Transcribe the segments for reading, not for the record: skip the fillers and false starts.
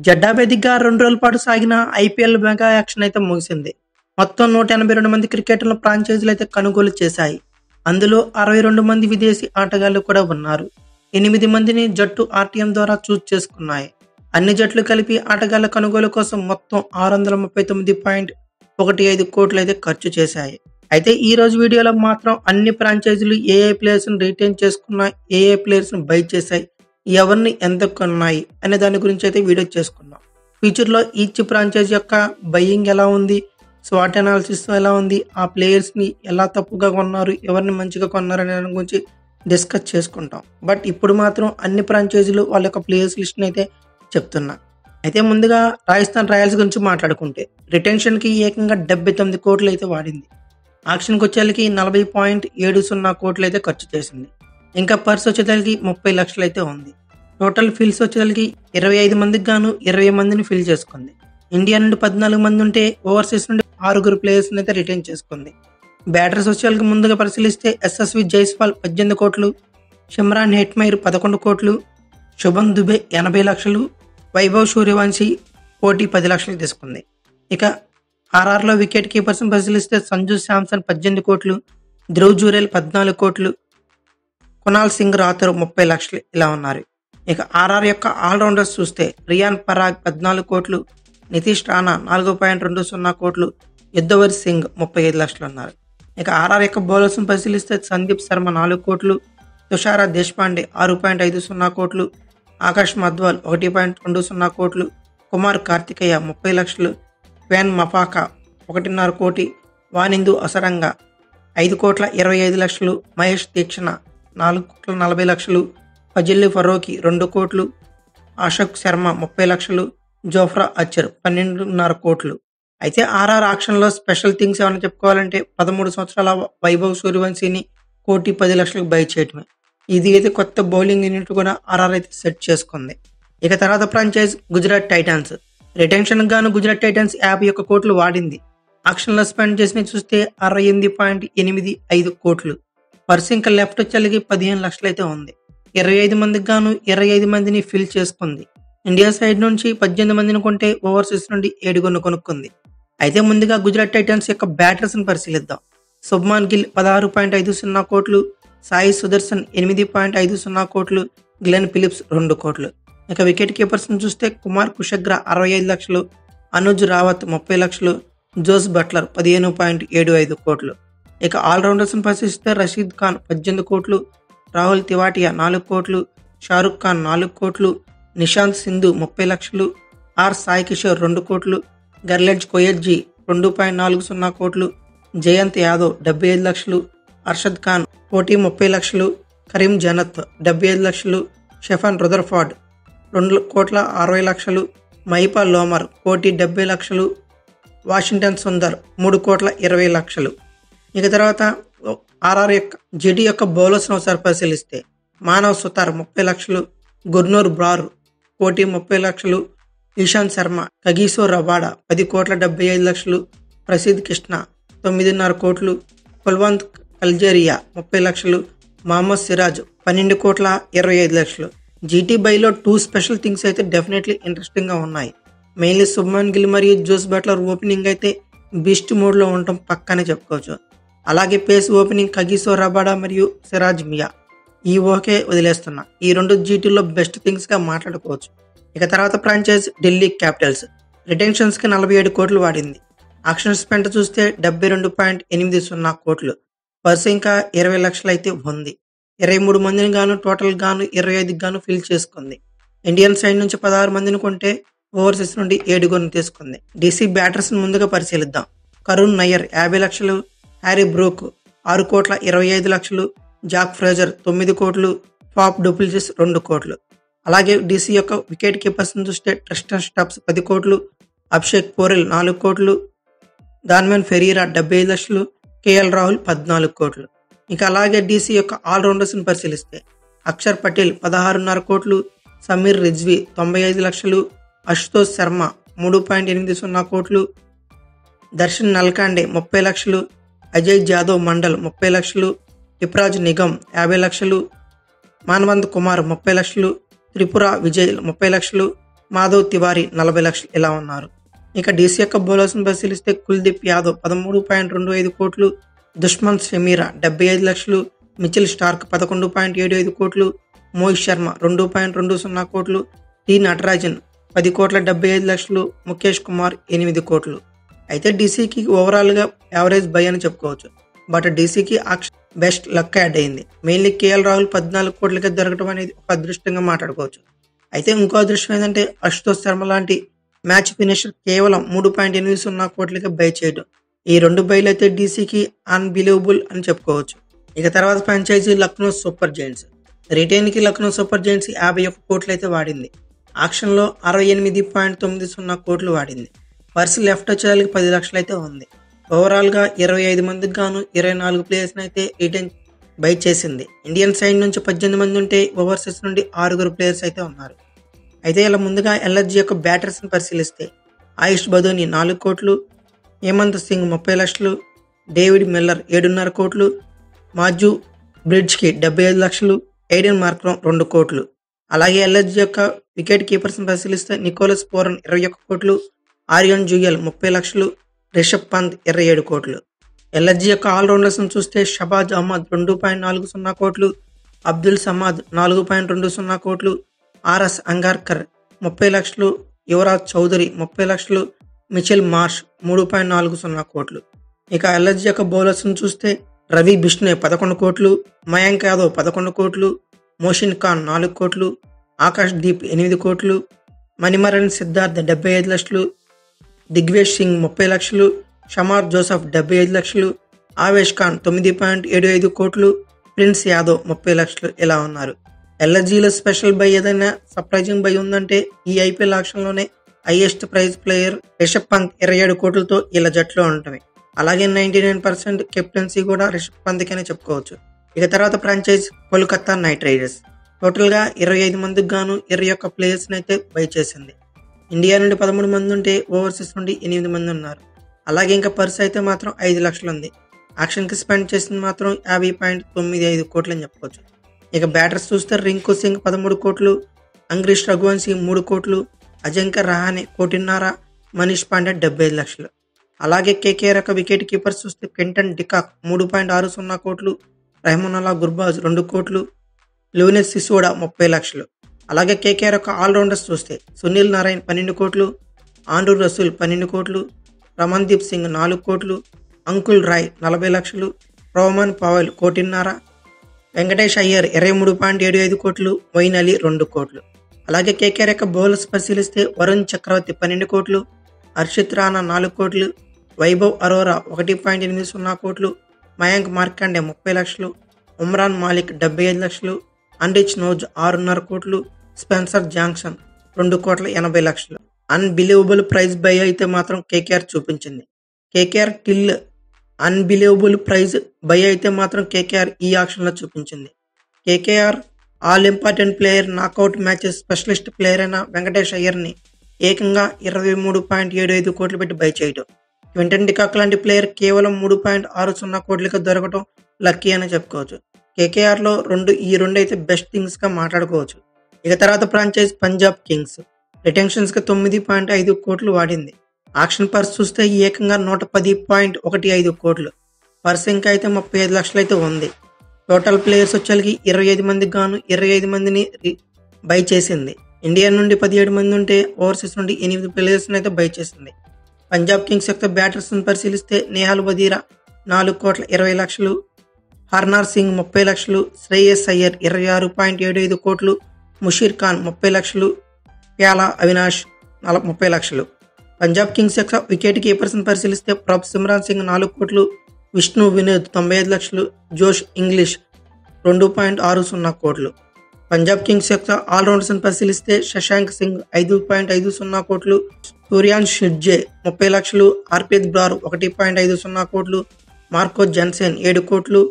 Jeddah వేదికగా 2 రోజుల పాటు సాగిన ఐపీఎల్ మెగా యాక్షన్ అయితే ముగిసింది. మొత్తం 182 మంది క్రికెటర్ల ఫ్రాంచైజీలు అయితే కొనుగోలు చేశాయి. అందులో 62 మంది విదేశీ ఆటగాళ్లు కూడా ఉన్నారు. 8 మందిని జట్టు ఆర్టీఎం ద్వారా చూజ్ చేసుకున్నాయి. అన్ని జట్లు కలిపి ఆటగాళ్ల కొనుగోలు కోసం మొత్తం 639.15 కోట్లు అయితే ఖర్చు చేశాయి. అయితే ఈ రోజు వీడియోలో మాత్రం అన్ని ఫ్రాంచైజీలు ఏ ప్లేయర్స్ ని రిటైన్ చేసుకున్నాయి, ఏ ప్లేయర్స్ ని బై చేశాయి, ఎవరిని ఎంత కొన్నాయి అనే దాని గురించి అయితే వీడియో చేసుకున్నాం. ఫ్యూచర్ లో ఈచ్ ఫ్రాంచైజ్ యొక్క బయింగ్ ఎలా ఉంది, స్వాట్ అనాలిసిస్ ఎలా ఉంది, ఆ ప్లేయర్స్ ని ఎలా తప్పుగా కొన్నారు, ఎవరిని మంచిగా కొన్నారు అనే దాని గురించి డిస్కస్ చేసుకుంటాం. బట్ ఇప్పుడు మాత్రం అన్ని ఫ్రాంచైజీలు వాళ్ళ యొక్క ప్లేయర్స్ లిస్ట్ అయితే చెప్తున్నా. అయితే ముందుగా రాజస్థాన్ రాయల్స్ గురించి మాట్లాడుకుంటే రిటెన్షన్ కి ఏకంగా 79 కోట్లు అయితే వాడింది. ఆక్షన్కి వచ్చేసరికి 40.70 కోట్లు అయితే ఖర్చు చేసింది. ఇంకా పర్స్ వచ్చేసరికి 30 లక్షలు అయితే ఉంది. టోటల్ ఫిల్స్ వచ్చేసరికి 25 మందికి గాను 20 మందిని ఫిల్ చేసుకుంది. ఇండియా నుండి 14 మంది ఉంటే ఓవర్సీస్ నుండి 6 ప్లేయర్స్ అయితే రిటైన్ చేసుకుంది. బ్యాటర్స్ వచ్చేసరికి ముందుగా పరిశీలిస్తే ఎస్ఎస్వి జైస్వాల్ 18 కోట్లు, షిమ్రాన్ హెట్మైర్ 11 కోట్లు, శుభన్ దుబే 80 లక్షలు, వైభవ్ సూర్యవంశీ కోటి 10 లక్షలు తీసుకుంది. ఇక ఆర్ఆర్లో వికెట్ కీపర్స్ పరిశీలిస్తే సంజు శాంసన్ 18 కోట్లు, ధ్రువ్ జురేల్ 14 కోట్లు, కునాల్ సింగ్ రాథోర్ 30 లక్షలు ఇలా ఉన్నారు. ఇక ఆర్ఆర్ యొక్క ఆల్రౌండర్స్ చూస్తే రియాన్ పరాగ్ 14 కోట్లు, నితీష్ రాణా 4.20 కోట్లు, యుద్ధవర్ సింగ్ 35 లక్షలు ఉన్నారు. ఇక ఆర్ఆర్ యొక్క బౌలర్స్ పరిశీలిస్తే సందీప్ శర్మ 4 కోట్లు, తుషారా దేశపాండే 6.50 కోట్లు, ఆకాష్ మధ్వాల్ 1.20 కోట్లు, కుమార్ కార్తికేయ 30 లక్షలు, వ్యాన్ మఫాకా 1.5 కోటి, వానిందు అసరంగా 5.25 లక్షలు, మహేష్ దీక్షణ 4.40 లక్షలు, ఫజిల్లీ ఫరూకీ 2 కోట్లు, అశోక్ శర్మ 30 లక్షలు, జోఫ్రా అచ్చర్ 12.5 కోట్లు. అయితే ఆర్ఆర్ ఆక్షన్ లో స్పెషల్ థింగ్స్ ఏమైనా చెప్పుకోవాలంటే 13 సంవత్సరాల వైభవ్ సూర్యవంశీని 1.10 లక్షలకు బై చేయటమే. ఇది అయితే కొత్త బౌలింగ్ యూనిట్ కూడా ఆర్ఆర్ అయితే సెట్ చేసుకుంది. ఇక తర్వాత ఫ్రాంచైజ్ గుజరాత్ టైటాన్స్. రిటెన్షన్ గాను గుజరాత్ టైటాన్స్ 51 కోట్లు వాడింది. ఆక్షన్ లో స్పెండ్ చేసిన చూస్తే 68.85 కోట్లు. పర్స్ ఇంకా లెఫ్ట్ వచ్చేసరికి 15 లక్షలు అయితే ఉంది. 25 మందికి గాను 25 మందిని ఫిల్ చేసుకుంది. ఇండియా సైడ్ నుంచి 18 మందిని కొంటే ఓవర్సీస్ నుండి 7 కొనుక్కుంది. అయితే ముందుగా గుజరాత్ టైటన్స్ యొక్క బ్యాటర్స్ ని పరిశీలిద్దాం. శుభ్మాన్ గిల్ 16.50 కోట్లు, సాయి సుదర్శన్ 8.50 కోట్లు, గ్లెన్ ఫిలిప్స్ 2 కోట్లు. ఇక వికెట్ కీపర్స్ ని చూస్తే కుమార్ కుషగ్రా 65 లక్షలు, అనుజ్ రావత్ 30 లక్షలు, జోస్ బట్లర్ 15.75 కోట్లు. ఇక ఆల్రౌండర్స్ ని పరిశీలిస్తే రషీద్ ఖాన్ 18 కోట్లు, రాహుల్ తివాటియా 4 కోట్లు, షారుఖ్ ఖాన్ 4 కోట్లు, నిశాంత్ సింధు 30 లక్షలు, ఆర్ సాయి కిషోర్ 2 కోట్లు, గర్లెడ్జ్ కొయజ్జీ 2.40 కోట్లు, జయంత్ యాదవ్ 75 లక్షలు, అర్షద్ ఖాన్ కోటి 30 లక్షలు, కరీం జనత్ 75 లక్షలు, షెఫాన్ రుదర్ఫార్డ్ 2.60 లక్షలు, మహిపాల్ లోమర్ కోటి 70 లక్షలు, వాషింగ్టన్ సుందర్ 3.20 లక్షలు. ఇక తర్వాత ఆర్ఆర్ యొక్క జెడి యొక్క బౌలర్స్ ఒకసారి పరిశీలిస్తే మానవ్ సుతార్ 30 లక్షలు, గుర్నూర్ బ్రార్ కోటి 30 లక్షలు, ఈశాంత్ శర్మ, కగీసో రబాడా 10.75 లక్షలు, ప్రసిద్ కృష్ణ 9.5 కోట్లు, కుల్వంత్ కల్జేరియా 30 లక్షలు, మహమ్మద్ సిరాజ్ 12.25 లక్షలు. జీటీ బైలో 2 స్పెషల్ థింగ్స్ అయితే డెఫినెట్లీ ఇంట్రెస్టింగ్ గా ఉన్నాయి. మెయిన్లీ శుభ్మన్ గిల్ మరియు జోస్ బట్లర్ ఓపెనింగ్ అయితే బీస్ట్ మోడ్ లో ఉండటం పక్కనే చెప్పుకోవచ్చు. అలాగే పేస్ ఓపెనింగ్ కగిసో రబాడా మరియు సిరాజ్ మియా ఈ ఓకే వదిలేస్తున్నా. ఈ 2 జీటీలో బెస్ట్ థింగ్స్ గా మాట్లాడుకోవచ్చు. ఇక తర్వాత ఫ్రాంచైజ్ ఢిల్లీ క్యాపిటల్స్. రిటెన్షన్స్ కి 47 కోట్లు వాడింది. ఆక్షన్ స్పెండ్ చూస్తే 72.80 కోట్లు. పర్స్ ఇంకా 20 లక్షలు అయితే ఉంది. 23 మందిని గాను టోటల్ గాను 25 గాను ఫిల్ చేసుకుంది. ఇండియన్ సైడ్ నుంచి 16 మందిని కొంటే ఓవర్సీస్ నుండి 7 తీసుకుంది. డీసీ బ్యాటర్స్ ముందుగా పరిశీలిద్దాం. కరుణ్ నయ్యర్ 50 లక్షలు, హ్యారీ బ్రూక్ 6.25 లక్షలు, జాక్ ఫ్రేజర్ 9 కోట్లు, ఫాప్ డూప్లిసిస్ 2 కోట్లు. అలాగే డీసీ యొక్క వికెట్ కీపర్స్ చూస్తే ట్రిస్టన్ స్టబ్స్ 10 కోట్లు, అభిషేక్ పోరెల్ 4 కోట్లు, దాన్మెన్ ఫెరీరా 75 లక్షలు, కేఎల్ రాహుల్ 14 కోట్లు. ఇక అలాగే డీసీ యొక్క ఆల్రౌండర్స్ ని పరిశీలిస్తే అక్షర్ పటేల్ 16.5 కోట్లు, సమీర్ రిజ్వీ 95 లక్షలు, అశుతోష్ శర్మ 3.80 కోట్లు, దర్శన్ నల్కాండే 30 లక్షలు, అజయ్ జాదవ్ మండల్ 30 లక్షలు, యుప్రాజ్ నిగమ్ 50 లక్షలు, మాన్వంత్ కుమార్ 30 లక్షలు, త్రిపుర విజయ్ 30 లక్షలు, మాధవ్ తివారీ 40 లక్షలు ఇలా ఉన్నారు. ఇక డీసీ యొక్క బౌలర్స్ని పరిశీలిస్తే కుల్దీప్ యాదవ్ 13.25 కోట్లు, దుష్మంత్ షమీరా 75 లక్షలు, మిచెల్ స్టార్క్ 11.75 కోట్లు, మోహిత్ శర్మ 2.20 కోట్లు, టి నటరాజన్ 10 కోట్ల 75 లక్షలు, ముఖేష్ కుమార్ 8 కోట్లు. అయితే డీసీకి ఓవరాల్గా యావరేజ్ బై అని చెప్పుకోవచ్చు. బట్ డీసీకి బెస్ట్ లక్ యాడ్ అయింది. మెయిన్లీ కేఎల్ రాహుల్ 14 కోట్లకి దొరకడం అనేది ఒక అదృష్టంగా మాట్లాడుకోవచ్చు. అయితే ఇంకో అదృష్టం ఏంటంటే అశుతోష్ శర్మ లాంటి మ్యాచ్ ఫినిషర్ కేవలం 3.80 కోట్లకి బై చేయడం. ఈ 2 బైలు అయితే డీసీకి అన్బిలీవబుల్ అని చెప్పుకోవచ్చు. ఇక తర్వాత ఫ్రాంచైజీ లక్నో సూపర్ జైంట్స్. రిటైన్కి లక్నో సూపర్ జైంట్స్ 51 కోట్లు అయితే వాడింది. ఆక్షన్లో 68.90 కోట్లు వాడింది. పర్స్ లెఫ్ట్ వచ్చేదానికి 10 లక్షలు అయితే ఉంది. ఓవరాల్గా 25 మందికి గాను 24 ప్లేయర్స్ని అయితే రిటైన్ బై చేసింది. ఇండియన్ సైడ్ నుంచి 18 మంది ఉంటే ఓవర్సీస్ నుండి 6 ప్లేయర్స్ అయితే ఉన్నారు. అయితే ఇలా ముందుగా ఎల్ఎస్జీ యొక్క బ్యాటర్స్ని పరిశీలిస్తే ఆయుష్ బదోని 4 కోట్లు, హేమంత్ సింగ్ 30 లక్షలు, డేవిడ్ మిల్లర్ 7.5 కోట్లు, మాజు బ్రిడ్జ్కి 75 లక్షలు, ఎయిడెన్ మార్క్రమ్ 2 కోట్లు. అలాగే ఎల్ఎస్జీ యొక్క వికెట్ కీపర్స్ని పరిశీలిస్తే నికోలస్ పోరన్ 21 కోట్లు, ఆర్యన్ జుయల్ 30 లక్షలు, రిషబ్ పంత్ 27 కోట్లు. ఎల్ఎస్జీ యొక్క ఆల్రౌండర్స్ని చూస్తే షబాజ్ అహ్మద్ 2.40 కోట్లు, అబ్దుల్ సమాద్ 4.20 కోట్లు, ఆర్ఎస్ అంగార్కర్ 30 లక్షలు, యువరాజ్ చౌదరి 30 లక్షలు, మిచెల్ మార్ష్ 3.40 కోట్లు. ఇక ఎల్ఎస్జీ యొక్క బౌలర్స్ని చూస్తే రవి బిష్ణోయ్ 11 కోట్లు, మయాంక్ యాదవ్ 11 కోట్లు, మోషిన్ ఖాన్ 4 కోట్లు, ఆకాష్ దీప్ 8 కోట్లు, మణిమరన్ సిద్ధార్థ్ 75 లక్షలు, దిగ్వేష్ సింగ్ 30 లక్షలు, షమార్ జోసఫ్ 75 లక్షలు, ఆవేష్ ఖాన్ 9.75 కోట్లు, ప్రిన్స్ యాదవ్ 30 లక్షలు ఇలా ఉన్నారు. ఎల్ఎస్జీలో స్పెషల్ బై ఏదైనా సర్ప్రైజింగ్ బై ఉందంటే ఈ ఐపీఎల్ ఆక్షన్లోనే highest price player Rishabh Pant 27 కోట్లతో ఇలా జట్లో ఉంటుంది. అలాగే 99% కెప్టెన్సీ కూడా రిషబ్ పంత్కి అని చెప్పుకోవచ్చు. ఇక తర్వాత ఫ్రాంచైజ్ కోల్కతా నైట్ రైడర్స్. టోటల్గా 25 మందికి గాను 21 ప్లేయర్స్ని అయితే బై చేసింది. ఇండియా నుండి 13 మంది ఉంటే ఓవర్సీస్ నుండి 8 మంది ఉన్నారు. అలాగే ఇంకా పర్స్ అయితే మాత్రం 5 లక్షలు ఉంది. యాక్షన్కి స్పెండ్ చేసింది మాత్రం 50.95 కోట్లు అని చెప్పుకోవచ్చు. ఇక బ్యాటర్స్ చూస్తే రింకు సింగ్ 13 కోట్లు, అంగ్రీష్ రఘువంశీ 3 కోట్లు, అజింక్య రహానే 1.5 కోట్లు, మనీష్ పాండే 75 లక్షలు. అలాగే కేకేఆర్ యొక్క వికెట్ కీపర్స్ చూస్తే కెంటన్ డికాక్ 3.60 కోట్లు, రెహమానుల్లా గుర్బాజ్ 2 కోట్లు, లూనెస్ సిసోడా 30 లక్షలు. అలాగే కేకేఆర్ యొక్క ఆల్రౌండర్స్ చూస్తే సునీల్ నారాయణ్ 12 కోట్లు, ఆండ్రూ రసూల్ 12 కోట్లు, రమన్దీప్ సింగ్ 4 కోట్లు, అంకుల్ రాయ్ 40 లక్షలు, రోమన్ పవల్ 1.5 కోట్లు, వెంకటేష్ అయ్యర్ 23.75 కోట్లు, మొయిన్ అలీ 2 కోట్లు. అలాగే కేకేఆర్ యొక్క బౌలర్స్ పరిశీలిస్తే వరుణ్ చక్రవర్తి 12 కోట్లు, హర్షిత్ రాణా 4 కోట్లు, వైభవ్ అరోరా 1.80 కోట్లు, మయాంక్ మార్కండే 30 లక్షలు, ఉమ్రాన్ మాలిక్ 75 లక్షలు, అండిచ్ నోజ్ 6.5 కోట్లు, స్పెన్సర్ జాన్సన్ 2.80 కోట్లు. అన్బిలీవబుల్ ప్రైజ్ బై అయితే మాత్రం కేకేఆర్ చూపించింది. KKR till unbelievable price by అయితే మాత్రం కేకేఆర్ ఈ ఆక్షన్లో చూపించింది. KKR all important player, knockout matches specialist player అయిన వెంకటేష్ అయ్యర్ని ఏకంగా 23.75 కోట్లు పెట్టి బై చేయడం. క్వింటన్ డికాక్ లాంటి ప్లేయర్ కేవలం 3.60 కోట్లకి దొరకడం లక్కీ అని చెప్పుకోవచ్చు. కేకేఆర్లో ఈ రెండు అయితే బెస్ట్ థింగ్స్గా మాట్లాడుకోవచ్చు. ఇక తర్వాత ఫ్రాంచైజ్ పంజాబ్ కింగ్స్. రిటెన్షన్స్కి 9.5 కోట్లు వాడింది. ఆక్షన్ పర్స్ చూస్తే ఏకంగా 110.15 కోట్లు. పర్స్ ఇంకా అయితే 35 లక్షలు అయితే ఉంది. టోటల్ ప్లేయర్స్ వచ్చేకి 25 మందికి గాను 25 మందిని బై చేసింది. ఇండియా నుండి 17 మంది ఉంటే ఓవర్సీస్ నుండి 8 ప్లేయర్స్ని అయితే బై చేసింది. పంజాబ్ కింగ్స్ యొక్క బ్యాటర్స్ని పరిశీలిస్తే నేహాల్ వదీరా 4.20 కోట్లు, హర్నార్ సింగ్ 30 లక్షలు, శ్రేయస్ అయ్యర్ 26.75 కోట్లు, ముషీర్ ఖాన్ 30 లక్షలు, ప్యాలా అవినాష్ 30 లక్షలు. పంజాబ్ కింగ్స్ యొక్క వికెట్ కీపర్స్ని పరిశీలిస్తే ప్రభ్ సిమ్రాన్ సింగ్ 4 కోట్లు, విష్ణు వినోద్ 95 లక్షలు, జోష్ ఇంగ్లీష్ 2.60 కోట్లు. పంజాబ్ కింగ్స్ యొక్క ఆల్రౌండర్స్ని పరిశీలిస్తే శశాంక్ సింగ్ 5.50 కోట్లు, సూర్యాన్ షిడ్జే 30 లక్షలు, హర్ప్రీత్ బ్రార్ 1.50 కోట్లు, మార్కో జన్సెన్ 7 కోట్లు,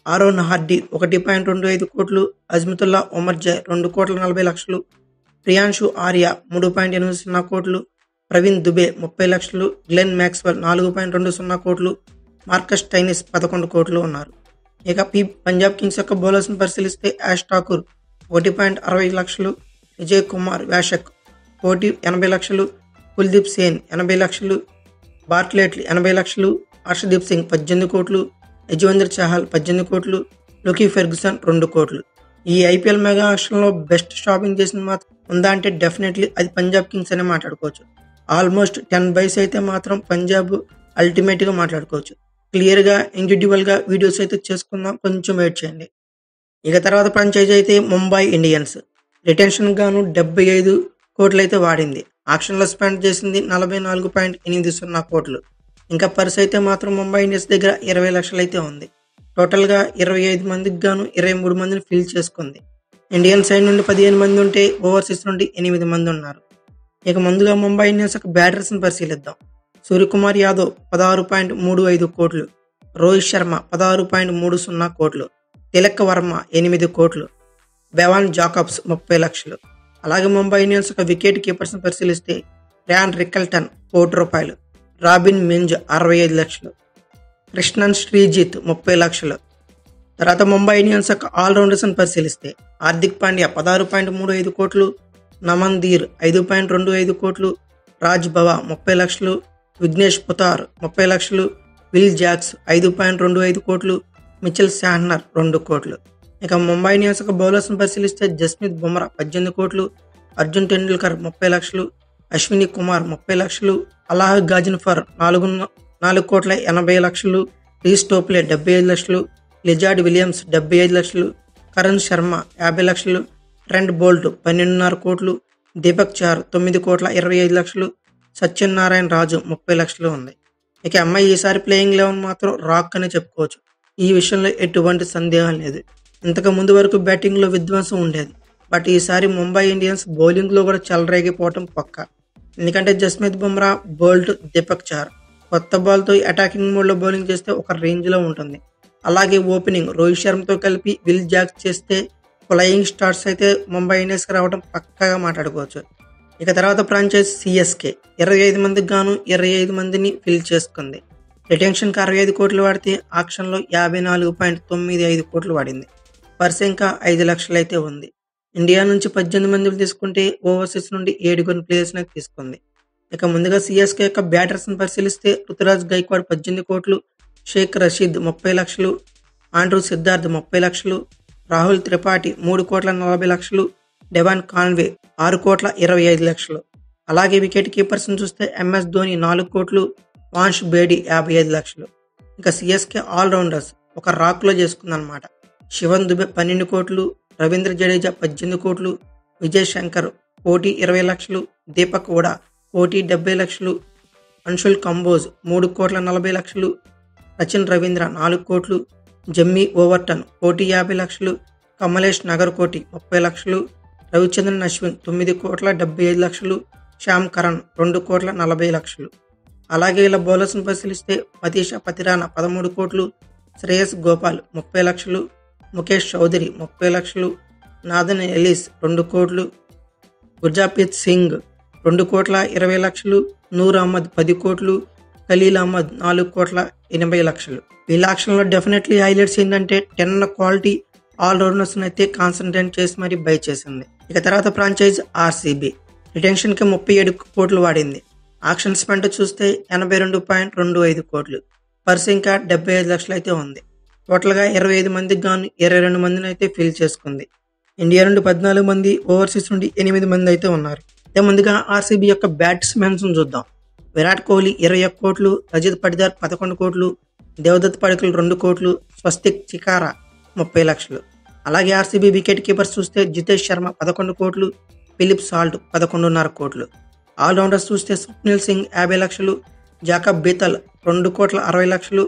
ఆరోన్ హార్డీ 1.25 కోట్లు, అజ్మతుల్లా ఒమర్జే 2.40 కోట్లు, ప్రియాంశు ఆర్య 3.80 కోట్లు, ప్రవీణ్ దుబే 30 లక్షలు, గ్లెన్ మ్యాక్స్వెల్ 4.20 కోట్లు, మార్కస్ టైనిస్ 11 కోట్లు ఉన్నారు. ఇక పంజాబ్ కింగ్స్ యొక్క బౌలర్స్ని పరిశీలిస్తే యాష్ ఠాకూర్ 1.60 లక్షలు, విజయ్ కుమార్ వ్యాషక్ కోటి 80 లక్షలు, కుల్దీప్ సేన్ 80 లక్షలు, బార్ట్లెట్ 80 లక్షలు, హర్షదీప్ సింగ్ 18 కోట్లు, యజ్వేంద్ర చహల్ 18 కోట్లు, లూకీ ఫెర్గుసన్ 2 కోట్లు. ఈ ఐపీఎల్ మెగా ఆక్షన్లో బెస్ట్ షాపింగ్ చేసింది మాత్రం ఉందా అంటే డెఫినెట్లీ అది పంజాబ్ కింగ్స్ అనే మాట్లాడుకోవచ్చు. ఆల్మోస్ట్ 10 బైస్ అయితే మాత్రం పంజాబ్ అల్టిమేట్గా మాట్లాడుకోవచ్చు. క్లియర్గా ఇండివిజువల్గా వీడియోస్ అయితే చేసుకుందాం, కొంచెం వెయిట్ చేయండి. ఇక తర్వాత ఫ్రాంచైజీ అయితే ముంబై ఇండియన్స్. రిటెన్షన్ గాను 75 కోట్లు అయితే వాడింది. ఆక్షన్లో స్పెండ్ చేసింది 44.80 కోట్లు. ఇంకా పర్స్ అయితే మాత్రం ముంబై ఇండియన్స్ దగ్గర 20 లక్షలు అయితే ఉంది. టోటల్గా 25 మందికి గాను 23 మందిని ఫిల్ చేసుకుంది. ఇండియన్ సైడ్ నుండి 15 మంది ఉంటే ఓవర్సీస్ నుండి 8 మంది ఉన్నారు. ఇక ముందుగా ముంబై ఇండియన్స్ యొక్క బ్యాటర్స్ని పరిశీలిద్దాం. సూర్యకుమార్ యాదవ్ 16.35 కోట్లు, రోహిత్ శర్మ 16.30 కోట్లు, తిలక్ వర్మ 8 కోట్లు, బెవాన్ జాకబ్స్ 30 లక్షలు. అలాగే ముంబై ఇండియన్స్ యొక్క వికెట్ కీపర్స్ని పరిశీలిస్తే ర్యాన్ రికల్టన్ ₹1 రాబిన్ మింజ్ 65 లక్షలు, కృష్ణన్ శ్రీజిత్ 30 లక్షలు. తర్వాత ముంబై ఇండియన్స్ యొక్క ఆల్రౌండర్స్ని పరిశీలిస్తే హార్దిక్ పాండ్యా 16.35 కోట్లు, నమన్ ధీర్ 5.25 కోట్లు, రాజ్ బవా 30 లక్షలు, విఘ్నేష్ పుతార్ 30 లక్షలు, విల్ జాక్స్ 5.25 కోట్లు, మిచెల్ శాంట్నర్ 2 కోట్లు. ఇక ముంబై ఇండియన్స్ యొక్క బౌలర్స్ని పరిశీలిస్తే జస్ప్రీత్ బుమ్రా 18 కోట్లు, అర్జున్ టెండూల్కర్ 30 లక్షలు, అశ్విని కుమార్ 30 లక్షలు, అలాహ్ గాజిన్ఫర్ 4.80 లక్షలు, రీస్ టోప్లే 75 లక్షలు, లిజార్డ్ విలియమ్స్ 75 లక్షలు, కరణ్ శర్మ 50 లక్షలు, ట్రెంట్ బోల్ట్ 12.5 కోట్లు, దీపక్ చార్ 9.25 లక్షలు, సత్యనారాయణ రాజు 30 లక్షలు ఉంది. ఇక అమ్మాయి ఈసారి ప్లేయింగ్ 11 మాత్రం రాక్ అని చెప్పుకోవచ్చు. ఈ విషయంలో ఎటువంటి సందేహం లేదు. ఇంతకు ముందు వరకు బ్యాటింగ్లో విధ్వంసం ఉండేది, బట్ ఈసారి ముంబై ఇండియన్స్ బౌలింగ్లో కూడా చెలరేగిపోవటం పక్కా. ఎందుకంటే జస్ప్రీత్ బుమ్రా, బోల్ట్, దీపక్ చార్ కొత్త బాల్తో అటాకింగ్ మోడ్లో బౌలింగ్ చేస్తే ఒక రేంజ్లో ఉంటుంది. అలాగే ఓపెనింగ్ రోహిత్ శర్మతో కలిపి విల్ జాక్స్ చేస్తే ఫ్లయింగ్ స్టార్ట్స్ అయితే ముంబై ఇండియన్స్కి రావడం పక్కాగా మాట్లాడుకోవచ్చు. ఇక తర్వాత ఫ్రాంచైజ్ సిఎస్కే 25 మందికి గాను 25 మందిని ఫిల్ చేసుకుంది. రిటెన్షన్కి 65 కోట్లు వాడితే ఆక్షన్లో 54.95 కోట్లు వాడింది. పర్స్ ఇంకా 5 లక్షలు అయితే ఉంది. ఇండియా నుంచి 18 మందిని తీసుకుంటే ఓవర్సీస్ నుండి 7 ప్లేయర్స్ని తీసుకుంది. ఇక ముందుగా సిఎస్కే యొక్క బ్యాటర్స్ని పరిశీలిస్తే రుతురాజ్ గైక్వాడ్ 18 కోట్లు, షేక్ రషీద్ 30 లక్షలు, ఆండ్రూ సిద్ధార్థ్ 30 లక్షలు, రాహుల్ త్రిపాఠి 3.40 లక్షలు, డెవాన్ కాన్వే 6.25 లక్షలు. అలాగే వికెట్ కీపర్స్ని చూస్తే ఎంఎస్ ధోని 4 కోట్లు, వాన్ష్ బేడీ 55 లక్షలు. ఇంకా సిఎస్కే ఆల్రౌండర్స్ ఒక రాక్లో చేసుకుందనమాట. శివన్ దుబే 12 కోట్లు, రవీంద్ర జడేజా 18 కోట్లు, విజయ్ శంకర్ 1.20 లక్షలు, దీపక్ హుడా 1.70 లక్షలు, అన్షుల్ కంబోజ్ 3.40 లక్షలు, సచిన్ రవీంద్ర 4 కోట్లు, జమ్మీ ఓవర్టన్ 1.50 లక్షలు, కమలేష్ నగర్కోటి 30 లక్షలు, రవిచంద్రన్ అశ్విన్ 9.75 లక్షలు, శ్యామ్ కరణ్ 2.40 లక్షలు. అలాగే ఇలా బౌలర్స్ని పరిశీలిస్తే మతీషా పతిరానా 13 కోట్లు, శ్రేయస్ గోపాల్ 30 లక్షలు, ముఖేష్ చౌదరి 30 లక్షలు, నాథన్ ఎలీస్ 2 కోట్లు, గుర్జాప్రీత్ సింగ్ 2.20 లక్షలు, నూర్ అహ్మద్ 10 కోట్లు, ఖలీల్ అహ్మద్ 4.80 లక్షలు. వీళ్ళ ఆక్షన్లో డెఫినెట్లీ హైలైట్స్ ఏంటంటే 10 క్వాలిటీ ఆల్రౌండర్స్ని అయితే కాన్సన్ట్రేట్ చేసి మరీ బై చేసింది. ఇక తర్వాత ఫ్రాంచైజ్ ఆర్సీబీ. రిటెన్షన్కి 37 కోట్లు వాడింది. ఆక్షన్ స్పెండ్ చూస్తే 82.25 కోట్లు. పర్స్ ఇంకా 75 లక్షలు అయితే ఉంది. టోటల్గా 25 మందికి గాను 22 మందిని అయితే ఫిల్ చేసుకుంది. ఇండియా నుండి 14 మంది, ఓవర్సీస్ నుండి 8 మంది అయితే ఉన్నారు. అయితే ముందుగా ఆర్సీబీ యొక్క బ్యాట్స్మెన్స్ చూద్దాం. విరాట్ కోహ్లీ 21 కోట్లు, రజిత్ పటిదార్ 11 కోట్లు, దేవదత్ పడికల్ 2 కోట్లు, స్వస్తిక్ చికారా 30 లక్షలు. అలాగే ఆర్సీబీ వికెట్ కీపర్స్ చూస్తే జితేష్ శర్మ 11 కోట్లు, ఫిలిప్ సాల్ట్ 11.5 కోట్లు. ఆల్రౌండర్స్ చూస్తే స్వప్నిల్ సింగ్ 50 లక్షలు, జాకబ్ బీతల్ 2.60 లక్షలు,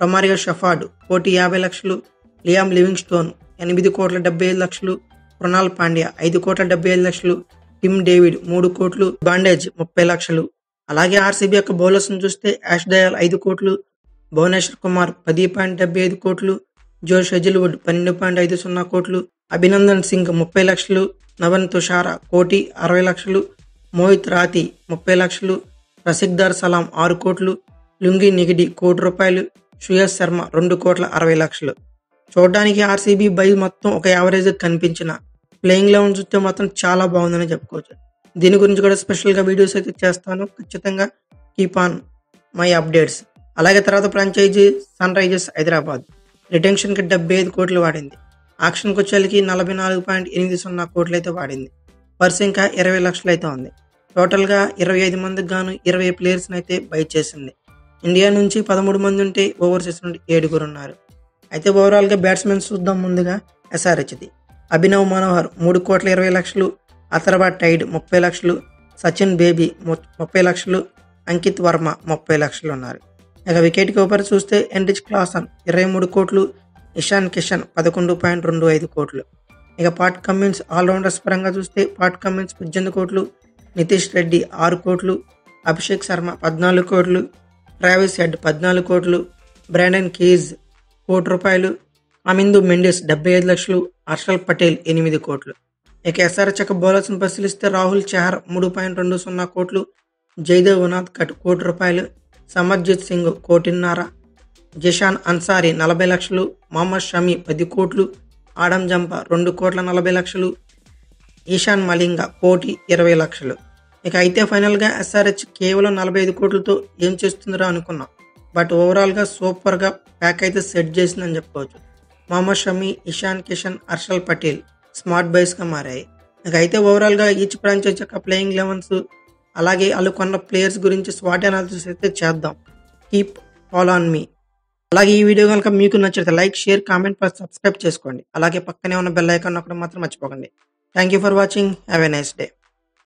రొమారియో షఫార్డ్ 1.50 లక్షలు, లియామ్ లివింగ్స్టోన్ 8.75 లక్షలు, కృణాల్ పాండ్యా 5.75 లక్షలు, టిమ్ డేవిడ్ 3 కోట్లు, బాండేజ్ 30 లక్షలు. అలాగే ఆర్సీబీ యొక్క బౌలర్స్ని చూస్తే యాష్ దయాల్ 5 కోట్లు, భువనేశ్వర్ కుమార్ 10.75 కోట్లు, జోష్ హెజిల్వుడ్ 12.50 కోట్లు, అభినందన్ సింగ్ 30 లక్షలు, నవన్ తుషారా 1.60 లక్షలు, మోహిత్ రాతి 30 లక్షలు, రసిక్దార్ సలాం 6 కోట్లు, లుంగి నిగిడి ₹1, శ్రేయస్ శర్మ 2.60 లక్షలు. చూడడానికి ఆర్సీబీ బై మొత్తం ఒక యావరేజ్ కనిపించిన ప్లేయింగ్ 11 చూస్తే మాత్రం చాలా బాగుందని చెప్పుకోవచ్చు. దీని గురించి కూడా స్పెషల్గా వీడియోస్ అయితే చేస్తాను. ఖచ్చితంగా కీప్ ఆన్ మై అప్డేట్స్. అలాగే తర్వాత ఫ్రాంచైజీ సన్ రైజర్స్ హైదరాబాద్ రిటెన్షన్కి 75 కోట్లు వాడింది. ఆక్షన్కి వచ్చేసరికి 44.80 కోట్లు అయితే వాడింది. పర్స్ ఇంకా 20 లక్షలు అయితే ఉంది. టోటల్గా 25 మందికి గాను 20 ప్లేయర్స్ని అయితే బై చేసింది. ఇండియా నుంచి 13 మంది ఉంటే ఓవర్సీస్ నుండి 7 ఉన్నారు. అయితే ఓవరాల్గా బ్యాట్స్మెన్ చూద్దాం. ముందుగా ఎస్ఆర్హెచ్ది అభినవ్ మనోహర్ 3,20,00,000, అథర్వ టైడ్ 30 లక్షలు, సచిన్ బేబీ 30 లక్షలు, అంకిత్ వర్మ 30 లక్షలు ఉన్నారు. ఇక వికెట్ కీపర్ చూస్తే ఎన్రిచ్ క్లాసన్ 23 కోట్లు, ఇషాన్ కిషన్ 11.25 కోట్లు. ఇక పాట్ కమిన్స్ ఆల్రౌండర్స్ పరంగా చూస్తే పాట్ కమిన్స్ 18 కోట్లు, నితీష్ రెడ్డి 6 కోట్లు, అభిషేక్ శర్మ 14 కోట్లు, ట్రావిస్ హెడ్ 14 కోట్లు, బ్రాండన్ కీజ్ ₹1,00,00,000, అమిందు మెండిస్ 75 లక్షలు, హర్షల్ పటేల్ 8 కోట్లు. ఇక ఎస్ఆర్హెచ్ బౌలర్స్ని పరిశీలిస్తే రాహుల్ చహర్ 3.20 కోట్లు, జైదేవ్ ఉనాద్కట్ ₹1,00,00,000, సమర్జిత్ సింగ్ 1,50,00,000, జిషాన్ అన్సారీ 40 లక్షలు, మొహమ్మద్ షమి 10 కోట్లు, ఆడమ్ జంపా 2,40,00,000, ఈశాన్ మలింగ 1,20 లక్షలు. ఇక అయితే ఫైనల్గా ఎస్ఆర్హెచ్ కేవలం 45 కోట్లతో ఏం చేస్తుందిరా అనుకున్నాం. బట్ ఓవరాల్గా సూపర్గా ప్యాక్ అయితే సెట్ చేసిందని చెప్పుకోవచ్చు. మొహమ్మద్ షమి, ఇషాన్ కిషన్, హర్షల్ పటేల్ స్మార్ట్ బైస్గా మారాయి. ఇక అయితే ఓవరాల్గా ఈచ్ ఫ్రాంచైజ్ యొక్క ప్లేయింగ్ 11s అలాగే వాళ్ళు కొన్న ప్లేయర్స్ గురించి స్వాట్ అనాలిసిస్ అయితే చేద్దాం. Keep follow on me. అలాగే ఈ వీడియో కనుక మీకు నచ్చితే like, share, comment plus subscribe చేసుకోండి. అలాగే పక్కనే ఉన్న బెల్ ఐకాన్ నొక్కడం మాత్రం మర్చిపోకండి. Thank you for watching. Have a nice day.